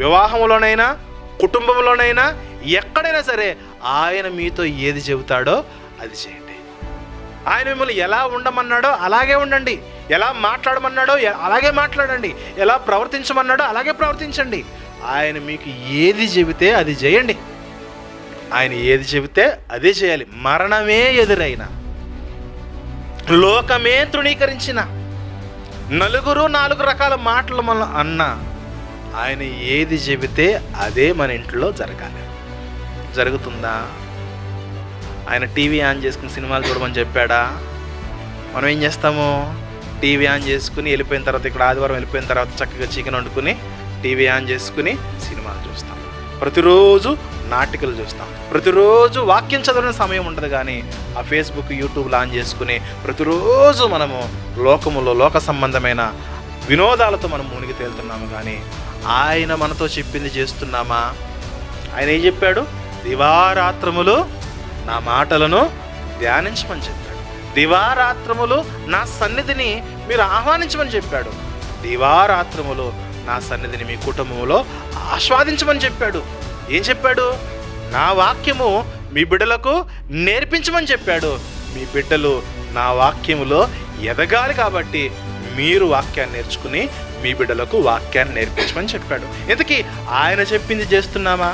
వివాహంలోనైనా, కుటుంబంలోనైనా, ఎక్కడైనా సరే ఆయన మీతో ఏది చెబుతాడో అది చేయండి. ఆయన మిమ్మల్ని ఎలా ఉండమన్నాడో అలాగే ఉండండి, ఎలా మాట్లాడమన్నాడో అలాగే మాట్లాడండి, ఎలా ప్రవర్తించమన్నాడో అలాగే ప్రవర్తించండి. ఆయన మీకు ఏది చెబితే అది చేయండి. ఆయన ఏది చెబితే అదే చేయాలి. మరణమే ఎదురైనా, లోకమే తృణీకరించిన, నలుగురు 4 రకాల మాటలు మన అన్నా, ఆయన ఏది చెబితే అదే మన ఇంట్లో జరగాలి. జరుగుతుందా? ఆయన టీవీ ఆన్ చేసుకుని సినిమాలు చూడమని చెప్పాడా? మనం ఏం చేస్తాము? టీవీ ఆన్ చేసుకుని వెళ్ళిపోయిన తర్వాత, ఇక్కడ ఆదివారం వెళ్ళిపోయిన తర్వాత చక్కగా చికెన్ వండుకుని టీవీ ఆన్ చేసుకుని సినిమాలు చూస్తాం. ప్రతిరోజు నాటికలు చూస్తాం. ప్రతిరోజు వాక్యం చదవడం సమయం ఉండదు, కానీ ఆ ఫేస్బుక్, యూట్యూబ్లో ఆన్ చేసుకుని ప్రతిరోజు మనము లోకములో లోక సంబంధమైన వినోదాలతో మనం మునిగి తేలుతున్నాము. కానీ ఆయన మనతో చెప్పింది చేస్తున్నామా? ఆయన ఏం చెప్పాడు? దివారాత్రములు నా మాటలను ధ్యానించమని చెప్పాడు. దివారాత్రములు నా సన్నిధిని మీరు ఆహ్వానించమని చెప్పాడు. దివారాత్రములు నా సన్నిధిని మీ కుటుంబంలో ఆస్వాదించమని చెప్పాడు. ఏం చెప్పాడు? నా వాక్యము మీ బిడ్డలకు నేర్పించమని చెప్పాడు. మీ బిడ్డలు నా వాక్యములో ఎదగాలి కాబట్టి మీరు వాక్యాన్ని నేర్చుకుని మీ బిడ్డలకు వాక్యాన్ని నేర్పించమని చెప్పాడు. ఇంతకీ ఆయన చెప్పింది చేస్తున్నామా?